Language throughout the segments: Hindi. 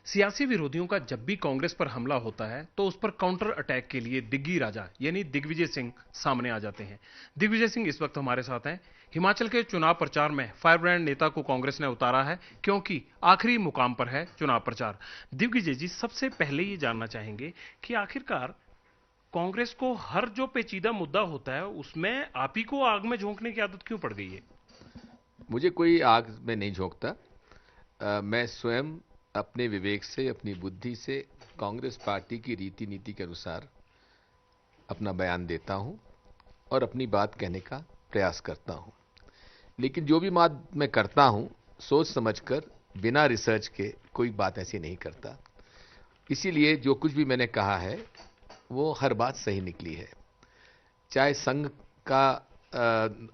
सियासी विरोधियों का जब भी कांग्रेस पर हमला होता है तो उस पर काउंटर अटैक के लिए दिग्गी राजा यानी दिग्विजय सिंह सामने आ जाते हैं। दिग्विजय सिंह इस वक्त हमारे साथ हैं। हिमाचल के चुनाव प्रचार में फायरब्रांड नेता को कांग्रेस ने उतारा है क्योंकि आखिरी मुकाम पर है चुनाव प्रचार। दिग्विजय जी, सबसे पहले ये जानना चाहेंगे कि आखिरकार कांग्रेस को हर जो पेचीदा मुद्दा होता है उसमें आप ही को आग में झोंकने की आदत क्यों पड़ गई है? मुझे कोई आग में नहीं झोंकता। मैं स्वयं अपने विवेक से, अपनी बुद्धि से कांग्रेस पार्टी की रीति नीति के अनुसार अपना बयान देता हूं और अपनी बात कहने का प्रयास करता हूं। लेकिन जो भी बात मैं करता हूं, सोच समझकर, बिना रिसर्च के कोई बात ऐसी नहीं करता। इसीलिए जो कुछ भी मैंने कहा है वो हर बात सही निकली है। चाहे संघ का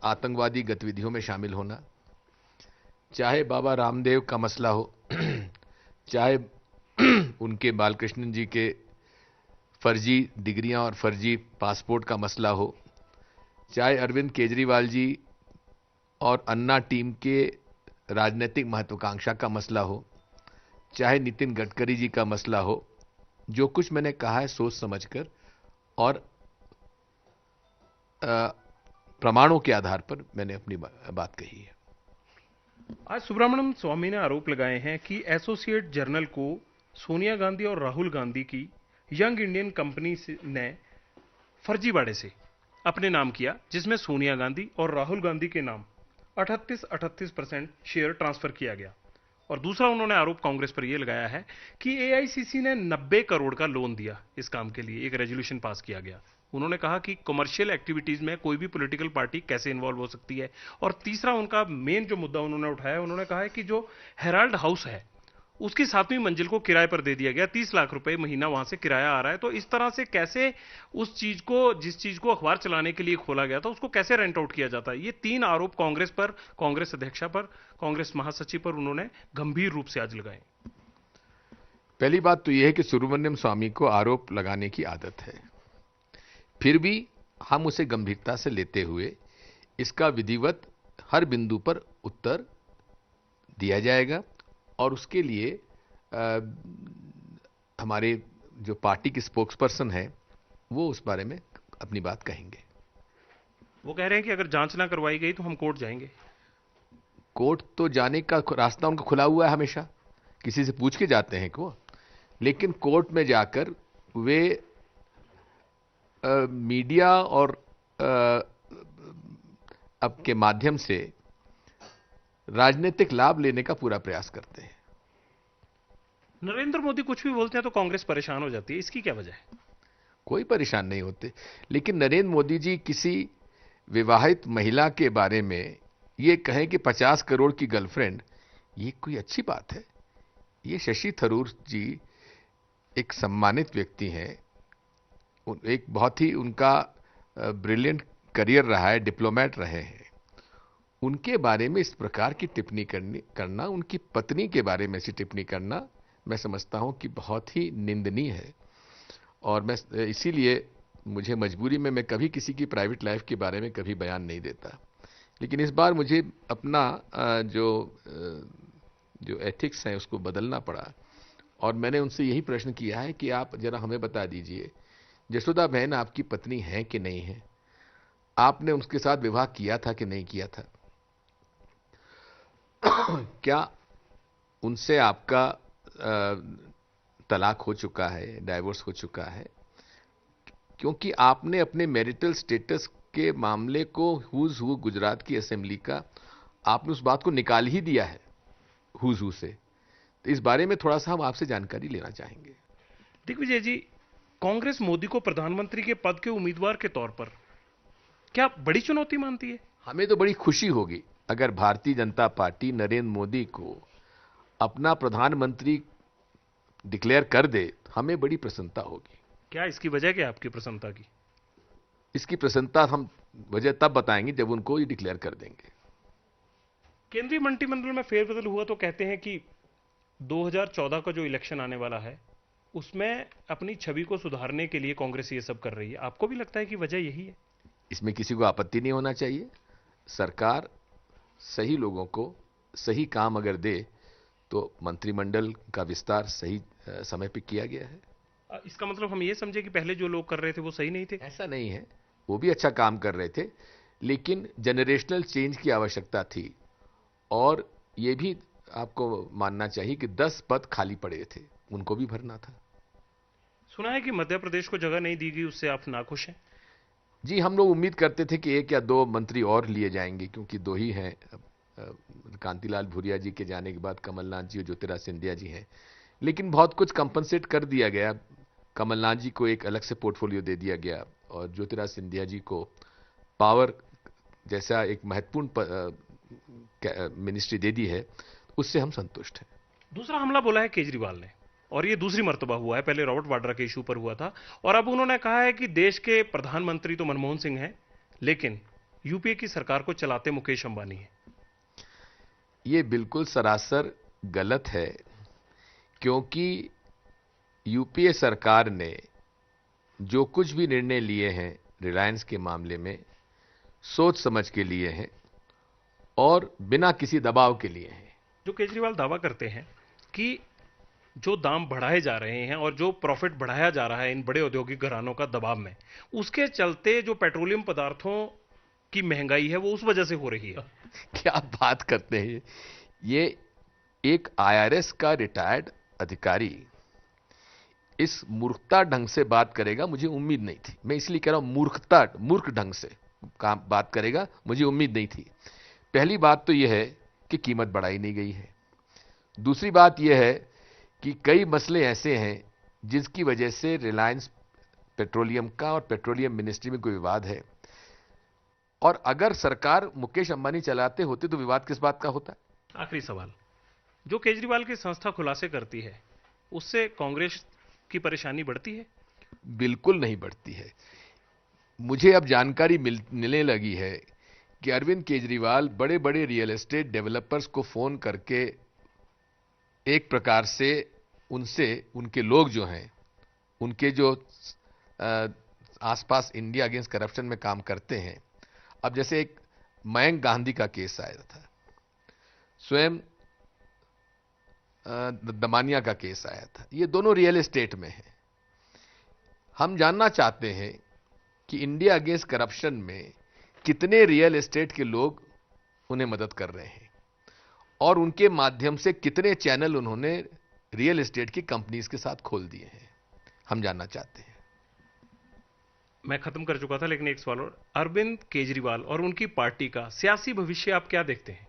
आतंकवादी गतिविधियों में शामिल होना, चाहे बाबा रामदेव का मसला हो, चाहे उनके बालकृष्णन जी के फर्जी डिग्रियां और फर्जी पासपोर्ट का मसला हो, चाहे अरविंद केजरीवाल जी और अन्ना टीम के राजनीतिक महत्वाकांक्षा का मसला हो, चाहे नितिन गडकरी जी का मसला हो, जो कुछ मैंने कहा है सोच समझकर और प्रमाणों के आधार पर मैंने अपनी बात कही है। आज सुब्रमण्यम स्वामी ने आरोप लगाए हैं कि एसोसिएट जर्नल को सोनिया गांधी और राहुल गांधी की यंग इंडियन कंपनी ने फर्जीवाड़े से अपने नाम किया, जिसमें सोनिया गांधी और राहुल गांधी के नाम 38% शेयर ट्रांसफर किया गया। और दूसरा उन्होंने आरोप कांग्रेस पर यह लगाया है कि एआईसीसी ने 90 करोड़ का लोन दिया इस काम के लिए, एक रेजोल्यूशन पास किया गया। उन्होंने कहा कि कमर्शियल एक्टिविटीज में कोई भी पॉलिटिकल पार्टी कैसे इन्वॉल्व हो सकती है। और तीसरा उनका मेन जो मुद्दा उन्होंने उठाया, उन्होंने कहा है कि जो हेराल्ड हाउस है उसकी 7वीं मंजिल को किराए पर दे दिया गया, 30 लाख रुपए महीना वहां से किराया आ रहा है। तो इस तरह से कैसे उस चीज को, जिस चीज को अखबार चलाने के लिए खोला गया था, उसको कैसे रेंट आउट किया जाता है? ये 3 आरोप कांग्रेस पर, कांग्रेस अध्यक्षा पर, कांग्रेस महासचिव पर उन्होंने गंभीर रूप से आज लगाए। पहली बात तो यह है कि सुब्रमण्यम स्वामी को आरोप लगाने की आदत है, फिर भी हम उसे गंभीरता से लेते हुए इसका विधिवत हर बिंदु पर उत्तर दिया जाएगा और उसके लिए हमारे जो पार्टी के स्पोक्सपर्सन है वो उस बारे में अपनी बात कहेंगे। वो कह रहे हैं कि अगर जांच ना करवाई गई तो हम कोर्ट जाएंगे। कोर्ट तो जाने का रास्ता उनका खुला हुआ है, हमेशा किसी से पूछ के जाते हैं वो। लेकिन कोर्ट में जाकर वे मीडिया और अब के माध्यम से राजनीतिक लाभ लेने का पूरा प्रयास करते हैं। नरेंद्र मोदी कुछ भी बोलते हैं तो कांग्रेस परेशान हो जाती है, इसकी क्या वजह है? कोई परेशान नहीं होते, लेकिन नरेंद्र मोदी जी किसी विवाहित महिला के बारे में ये कहें कि 50 करोड़ की गर्लफ्रेंड, ये कोई अच्छी बात है? ये शशि थरूर जी एक सम्मानित व्यक्ति हैं, एक बहुत ही उनका ब्रिलियंट करियर रहा है, डिप्लोमेट रहे हैं। उनके बारे में इस प्रकार की टिप्पणी करना, उनकी पत्नी के बारे में ऐसी टिप्पणी करना, मैं समझता हूं कि बहुत ही निंदनीय है। और मैं इसीलिए मुझे मजबूरी में मैं कभी किसी की प्राइवेट लाइफ के बारे में कभी बयान नहीं देता। लेकिन इस बार मुझे अपना जो एथिक्स है उसको बदलना पड़ा और मैंने उनसे यही प्रश्न किया है कि आप जरा हमें बता दीजिए, जसोदा बहन आपकी पत्नी है कि नहीं है? आपने उसके साथ विवाह किया था कि नहीं किया था? क्या उनसे आपका तलाक हो चुका है, डाइवोर्स हो चुका है? क्योंकि आपने अपने मैरिटल स्टेटस के मामले को हुज हु गुजरात की असेंबली का आपने उस बात को निकाल ही दिया है हुज हु से। तो इस बारे में थोड़ा सा हम आपसे जानकारी लेना चाहेंगे। दिग्विजय जी, कांग्रेस मोदी को प्रधानमंत्री के पद के उम्मीदवार के तौर पर क्या बड़ी चुनौती मानती है? हमें तो बड़ी खुशी होगी अगर भारतीय जनता पार्टी नरेंद्र मोदी को अपना प्रधानमंत्री डिक्लेयर कर दे, हमें बड़ी प्रसन्नता होगी। क्या इसकी वजह क्या है आपकी प्रसन्नता की? इसकी प्रसन्नता हम वजह तब बताएंगे जब उनको ये डिक्लेयर कर देंगे। केंद्रीय मंत्रिमंडल में फेरबदल हुआ तो कहते हैं कि 2014 का जो इलेक्शन आने वाला है उसमें अपनी छवि को सुधारने के लिए कांग्रेस ये सब कर रही है। आपको भी लगता है कि वजह यही है? इसमें किसी को आपत्ति नहीं होना चाहिए। सरकार सही लोगों को सही काम अगर दे तो मंत्रिमंडल का विस्तार सही समय पे किया गया है। इसका मतलब हम ये समझे कि पहले जो लोग कर रहे थे वो सही नहीं थे? ऐसा नहीं है, वो भी अच्छा काम कर रहे थे, लेकिन जनरेशनल चेंज की आवश्यकता थी। और ये भी आपको मानना चाहिए कि 10 पद खाली पड़े थे, उनको भी भरना था। सुना है कि मध्य प्रदेश को जगह नहीं दी गई, उससे आप नाखुश हैं? जी, हम लोग उम्मीद करते थे कि 1 या 2 मंत्री और लिए जाएंगे, क्योंकि 2 ही हैं। कांतिलाल भूरिया जी के जाने के बाद कमलनाथ जी और ज्योतिरादित्य सिंधिया जी हैं, लेकिन बहुत कुछ कंपनसेट कर दिया गया। कमलनाथ जी को एक अलग से पोर्टफोलियो दे दिया गया और ज्योतिरादित्य सिंधिया जी को पावर जैसा एक महत्वपूर्ण मिनिस्ट्री दे दी है, उससे हम संतुष्ट हैं। दूसरा हमला बोला है केजरीवाल ने, और ये दूसरी मर्तबा हुआ है। पहले रॉबर्ट वाड्रा के इशू पर हुआ था, और अब उन्होंने कहा है कि देश के प्रधानमंत्री तो मनमोहन सिंह हैं, लेकिन यूपीए की सरकार को चलाते मुकेश अंबानी हैं। ये बिल्कुल सरासर गलत है, क्योंकि यूपीए सरकार ने जो कुछ भी निर्णय लिए हैं रिलायंस के मामले में, सोच समझ के लिए हैं और बिना किसी दबाव के लिए हैं। जो केजरीवाल दावा करते हैं कि जो दाम बढ़ाए जा रहे हैं और जो प्रॉफिट बढ़ाया जा रहा है इन बड़े औद्योगिक घरानों का दबाव में, उसके चलते जो पेट्रोलियम पदार्थों की महंगाई है वो उस वजह से हो रही है। क्या बात करते हैं! ये एक आईआरएस का रिटायर्ड अधिकारी इस मूर्खता ढंग से बात करेगा, मुझे उम्मीद नहीं थी। मैं इसलिए कह रहा हूं मूर्ख ढंग से बात करेगा, मुझे उम्मीद नहीं थी। पहली बात तो यह है कि कीमत बढ़ाई नहीं गई है। दूसरी बात यह है कि कई मसले ऐसे हैं जिसकी वजह से रिलायंस पेट्रोलियम का और पेट्रोलियम मिनिस्ट्री में कोई विवाद है, और अगर सरकार मुकेश अंबानी चलाते होते तो विवाद किस बात का होता? आखिरी सवाल, जो केजरीवाल की संस्था खुलासे करती है उससे कांग्रेस की परेशानी बढ़ती है? बिल्कुल नहीं बढ़ती है। मुझे अब जानकारी मिलने लगी है कि अरविंद केजरीवाल बड़े बड़े रियल एस्टेट डेवलपर्स को फोन करके एक प्रकार से उनसे, उनके लोग जो हैं, उनके जो आसपास इंडिया अगेंस्ट करप्शन में काम करते हैं, अब जैसे एक मयंक गांधी का केस आया था, स्वयं दमानिया का केस आया था, ये दोनों रियल एस्टेट में हैं। हम जानना चाहते हैं कि इंडिया अगेंस्ट करप्शन में कितने रियल एस्टेट के लोग उन्हें मदद कर रहे हैं और उनके माध्यम से कितने चैनल उन्होंने रियल एस्टेट की कंपनीज के साथ खोल दिए हैं, हम जानना चाहते हैं। मैं खत्म कर चुका था, लेकिन एक सवाल और, अरविंद केजरीवाल और उनकी पार्टी का सियासी भविष्य आप क्या देखते हैं?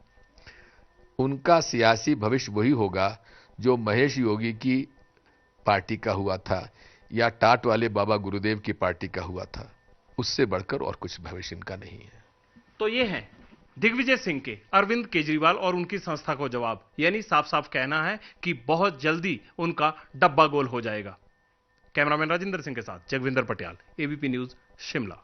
उनका सियासी भविष्य वही होगा जो महेश योगी की पार्टी का हुआ था या टाट वाले बाबा गुरुदेव की पार्टी का हुआ था, उससे बढ़कर और कुछ भविष्य इनका नहीं है। तो ये है दिग्विजय सिंह के अरविंद केजरीवाल और उनकी संस्था को जवाब, यानी साफ साफ कहना है कि बहुत जल्दी उनका डब्बा गोल हो जाएगा। कैमरामैन राजेंद्र सिंह के साथ जगविंदर पटियाल, एबीपी न्यूज, शिमला।